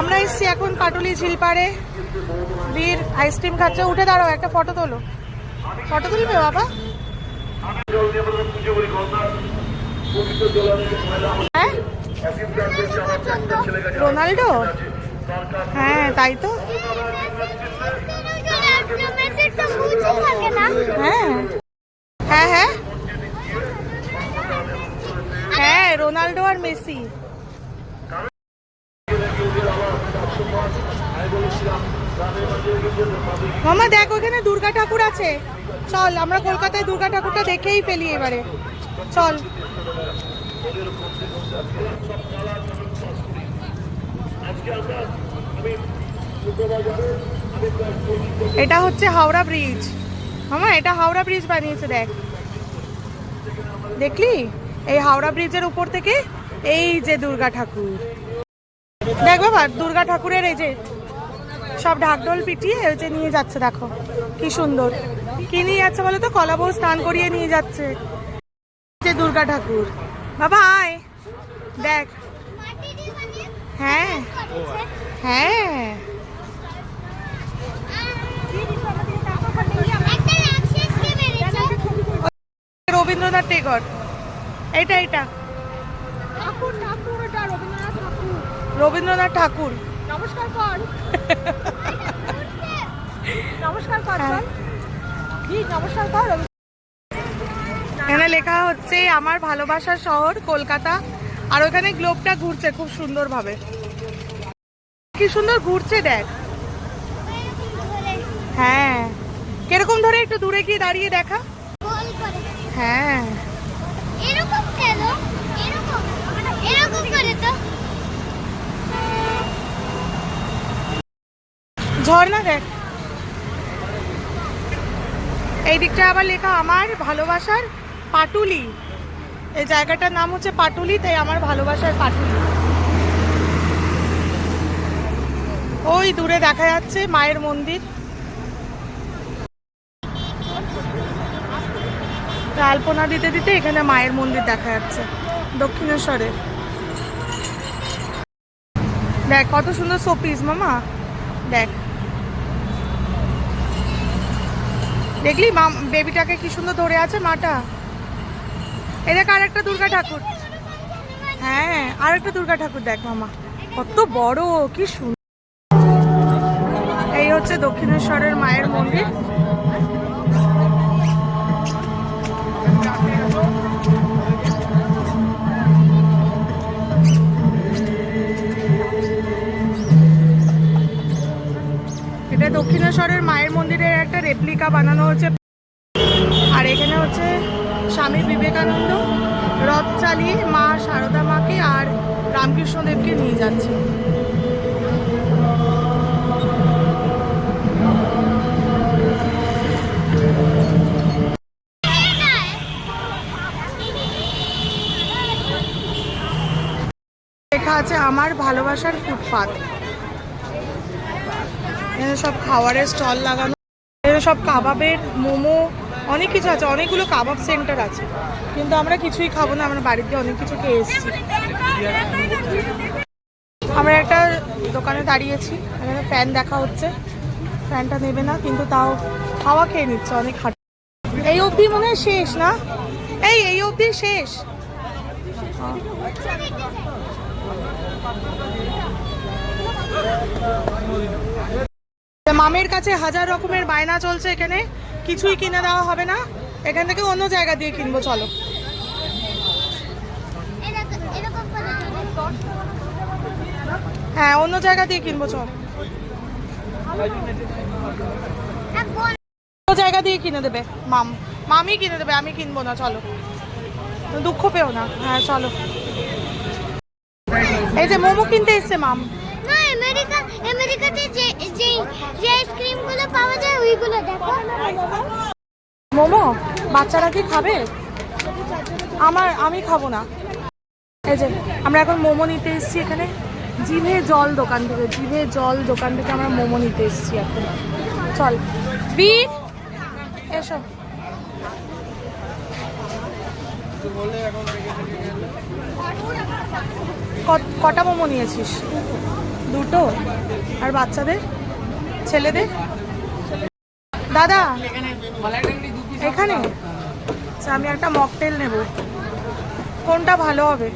আমরা এসছি এখন পাটুলি ঝিলপাড়ে। বীর আইসক্রিম খাচ্ছে। উঠে দাঁড়াও, একটা ফটো তোলো। ফটো তুলবে বাবা? হ্যাঁ, রোনাল্ডো? হ্যাঁ তাই তো। হ্যাঁ হ্যাঁ হ্যাঁ হ্যাঁ, রোনাল্ডো আর মেসি। মামা দেখ, ওখানে দুর্গা ঠাকুর আছে। চল, আমরা কলকাতায় দুর্গা ঠাকুরটা দেখেই ফেলি এবারে। চল। এটা হচ্ছে হাওড়া ব্রিজ। মামা এটা হাওড়া ব্রিজ বানিয়েছে, দেখ। দেখলি? এই হাওড়া ব্রিজের উপর থেকে এই যে দুর্গা ঠাকুর। দেখ বাবা, দুর্গা ঠাকুরের এই যে সব ঢাকঢোল পিটিয়ে ওই যে নিয়ে যাচ্ছে, দেখো কি সুন্দর। কি নিয়ে যাচ্ছে বলো তো? কলা বউ স্নান করিয়ে নিয়ে যাচ্ছে যে দুর্গা ঠাকুর। বাবা আয়, দেখ। হ্যাঁ হ্যাঁ, রবীন্দ্রনাথ টেগর। এইটা এইটা রবীন্দ্রনাথ ঠাকুর। নমস্কার কর। নমস্কার কর, নমস্কার কর। এখানে লেখা হচ্ছে আমার ভালোবাসার শহর কলকাতা। আর ওখানে গ্লোবটা ঘুরছে খুব সুন্দর ভাবে। কি সুন্দর ঘুরছে, দেখ। হ্যাঁ, কিরকম ধরে? একটু দূরে গিয়ে দাঁড়িয়ে দেখা। হ্যাঁ, এরকম কেন? এরকম এরকম করে তো ঝর্ণা, দেখ। এই দিকটা আবার লেখা আমার ভালোবাসার পাটুলি। এই জায়গাটার নাম হচ্ছে পাটুলি, তাই আমার ভালোবাসার পাটুলি। ওই দূরে দেখা যাচ্ছে মায়ের মন্দির। আলপনা দিতে দিতে এখানে মায়ের মন্দির দেখা যাচ্ছে দক্ষিণেশ্বরের। দেখ কত সুন্দর শোপিস মামা, দেখ। দেখলি মা বেবিটাকে কি সুন্দর ধরে আছে মাটা। এই দেখ আর একটা দুর্গা ঠাকুর। হ্যাঁ, আর একটা দুর্গা ঠাকুর দেখ মামা, কত বড়, কি সুন্দর। এই হচ্ছে দক্ষিণেশ্বরের মায়ের মন্দির। এটা দক্ষিণেশ্বরের মায়ের মন্দিরের একটা রেপ্লিকা বানানো হচ্ছে। আর এখানে হচ্ছে স্বামী বিবেকানন্দ রথ চালিয়ে মা শারদা মাকে আর রামকৃষ্ণদেবকে নিয়ে যাচ্ছে। লেখা আছে আমার ভালোবাসার ফুটপাত। এখানে সব খাবারের স্টল লাগানো। এখানে সব কাবাবের, মোমো, অনেক কিছু আছে। অনেকগুলো কাবাব সেন্টার আছে, কিন্তু আমরা কিছুই খাবো না। আমরা বাড়িতে অনেক কিছু খেয়ে এসেছি। আমরা একটা দোকানে দাঁড়িয়েছি, এখানে ফ্যান দেখা হচ্ছে। ফ্যানটা নেবে না, কিন্তু তাও হাওয়া খেয়ে নিচ্ছে। অনেক হাঁট। এই অবধি মনে হয় শেষ না? এই অবধি শেষ। মামের কাছে হাজার রকমের বায়না চলছে। এখানে কিছুই কিনে দেওয়া হবে না। এখান থেকে অন্য জায়গা দিয়ে কিনবো, চলো। হ্যাঁ, অন্য জায়গা দিয়ে কিনবো, চল। অন্য জায়গা দিয়ে কিনে দেবে মামি কিনে দেবে, আমি কিনবো না, চলো। দুঃখ পেও না। হ্যাঁ চলো। এই যে মোমো কিনতে এসছে মাম। না, আমেরিকাতে যে আইসক্রিমগুলো পাওয়া যায় ওইগুলো দেখো। মোমো বাচ্চারা কি খাবে? আমি খাবো না। এই যে আমরা এখন মোমো নিতে এসেছি এখানে জিভে জল দোকান থেকে আমরা মোমো নিতে এসেছি এখন। চল বীর, এসো। কটা মোমো নিয়েছিস? দুটো আর বাচ্চাদের ছেলেদের দাদা এখানে আচ্ছা আমি একটা মকটেল নেব কোনটা ভালো হবে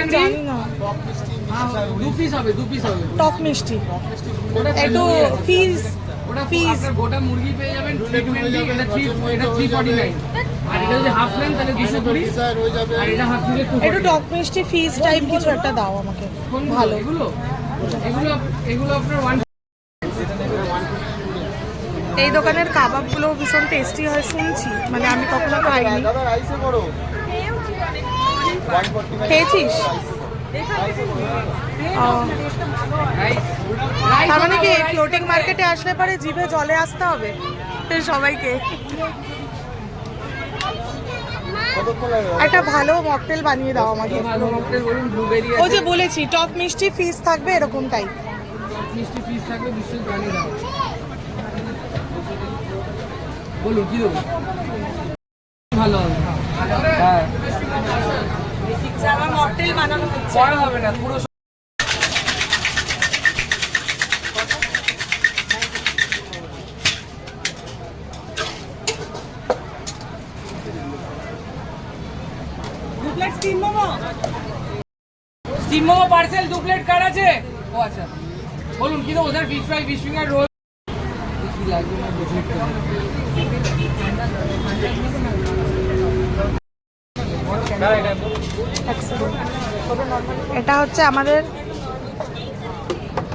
জানি না টক মিষ্টি একটু ফিজ ফিজ গোটা মুরগি পেয়ে যাবেন 320 এটা 349 আর এটা যদি হাফ নেন তাহলে 220 আর এটা হাফ নিলে একটু টক মিষ্টি ফিজ টাইপ কিছু একটা দাও আমাকে ভালো এগুলো এগুলো এগুলো আপনার 1 এই দোকানের কাবাবগুলো ভীষণ টেস্টি হয় শুনছি মানে আমি কখনো খাইনি খেয়েছিস ও, তার মানে কি ফ্লোটিং মার্কেটে আসলে পরে জিভে জলে আসতে হবে সবাইকে একটা ভালো মকটেল বানিয়ে দাও আমাকে ভালো মকটেল বলুন ব্লুবেরি ও যে বলেছি টক মিষ্টি ফিস থাকবে এরকম টাইপ মিষ্টি পিস থাকবে বিশেষ বানিয়ে দাও বলুন কি দেবো ভালো হবে হ্যাঁ আমার মকটেল বানানো হচ্ছে পড়া হবে না পুরো steam momo steam momo parcel 2 plate কার আছে ও আচ্ছা বলুন কি দেবো sir fish fry fish finger roll কি লাগবে না বুঝে এটা হচ্ছে আমাদের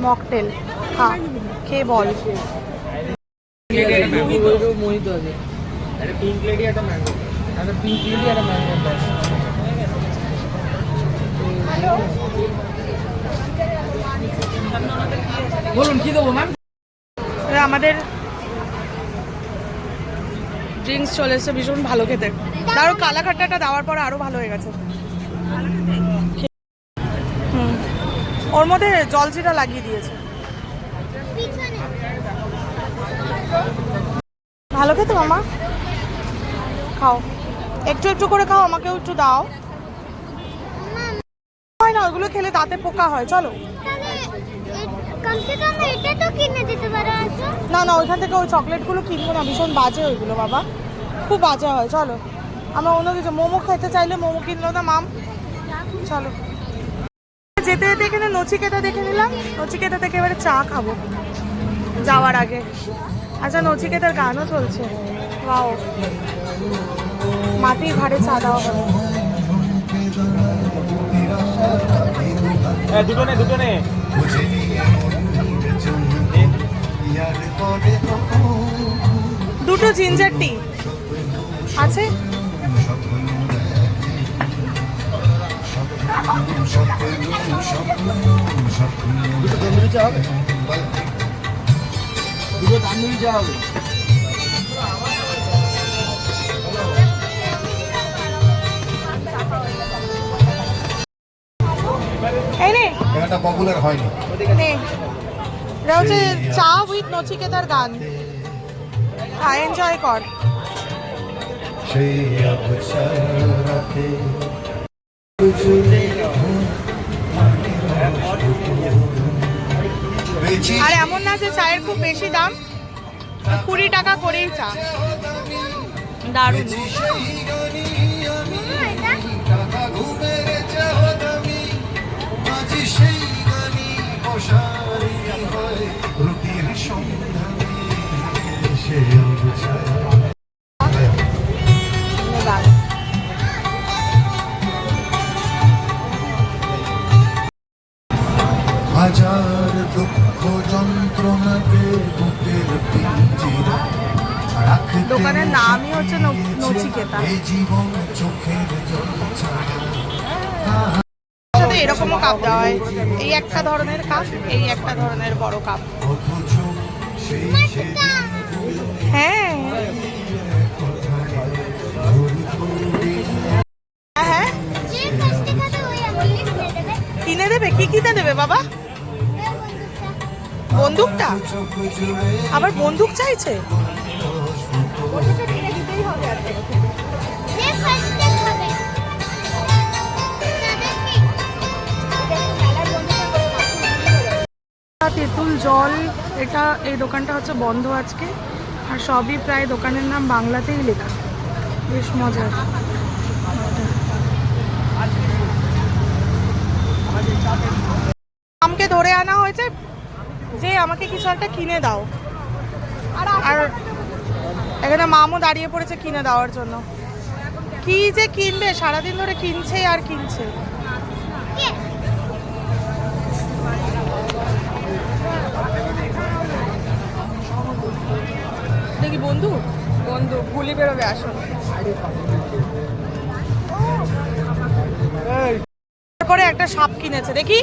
মকটেল খেয়ে বল মোহিত আছে একটা পিঙ্ক লেডি একটা ম্যাঙ্গো একটা পিঙ্ক লেডি একটা ম্যাঙ্গো ব্যাস বলুন কি দেবো ম্যাম আমাদের ড্রিঙ্কস চলে এসেছে ভীষণ ভালো খেতে আরো কালাখাট্টাটা দেওয়ার পরে আরো ভালো হয়ে গেছে ওর মধ্যে জলজিরা লাগিয়ে দিয়েছে ভালো খেতে মামা খাও একটু একটু করে খাও আমাকেও একটু দাও হয় না ওগুলো খেলে দাঁতে পোকা হয় চলো না না ওইখান থেকে ওই চকলেটগুলো কিনবো না ভীষণ বাজে ওইগুলো বাবা খুব বাজে হয় চলো আমরা অন্য কিছু মোমো খেতে চাইলে মোমো কিনলো না মাম চলো যেতে যেতে এখানে নচিকেতা দেখে নিলাম নচিকেতা থেকে এবারে চা খাবো যাওয়ার আগে আচ্ছা নচিকেতার গানও চলছে ওয়াও মাটির ঘাড়ে চা দেওয়া হবে দুটো নে দুটো জিঞ্জার টি আছে দুটো তন্দুরি চা হবে দুটো তন্দুরি চা হবে এই নে এটা পপুলার হয়নি নে এটা হচ্ছে চা উইথ নচিকেতার গান এনজয় কর সেই অবসরতে আর এমন না যে চায়ের খুব বেশি দাম 20 টাকা করেই চা দারুণ রুটির সন্ধানে সেই অবসর হাজার দুঃখ যন্ত্রণাকে বুকের পিঞ্জিরা রাখতে দোকানের নামই হচ্ছে নচিকেতা এই জীবন চোখের জল ছাড়া সাথে এরকমও কাপ দেওয়া হয় এই একটা ধরনের কাপ এই একটা ধরনের বড় কাপ অথচ সেই হ্যাঁ হ্যাঁ কিনে দেবে কি কিনে দেবে বাবা বন্দুকটা আবার বন্দুক চাইছে তেঁতুল জল, এটা এই দোকানটা হচ্ছে বন্ধ আজকে, আর সবই প্রায় দোকানের নাম বাংলাতেই লেখা, বেশ মজার। আমাকে ধরে আনা হয়েছে যে আমাকে কিছু একটা কিনে দাও, আর এখানে মামু দাঁড়িয়ে পড়েছে কিনে দেওয়ার জন্য। কি যে কিনবে, সারাদিন ধরে কিনছে আর কিনছে। দেখি বন্ধু, বন্ধু গুলি বেরোবে, আসুন। তারপরে একটা সাপ কিনেছে, দেখি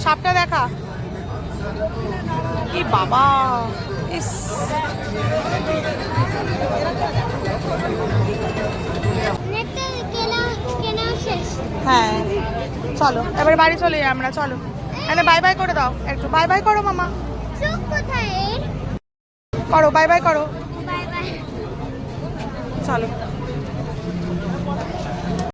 সাপটা দেখা। কি বাবা, ইস নেটটা কেনা শেষ। হ্যাঁ চলো এবার বাড়ি চলে যাই আমরা, চলো। এখানে বাই বাই করে দাও, একটু বাই বাই করো মামা, চোখ কোথায়? করো বাই বাই করো, বাই বাই। চলো।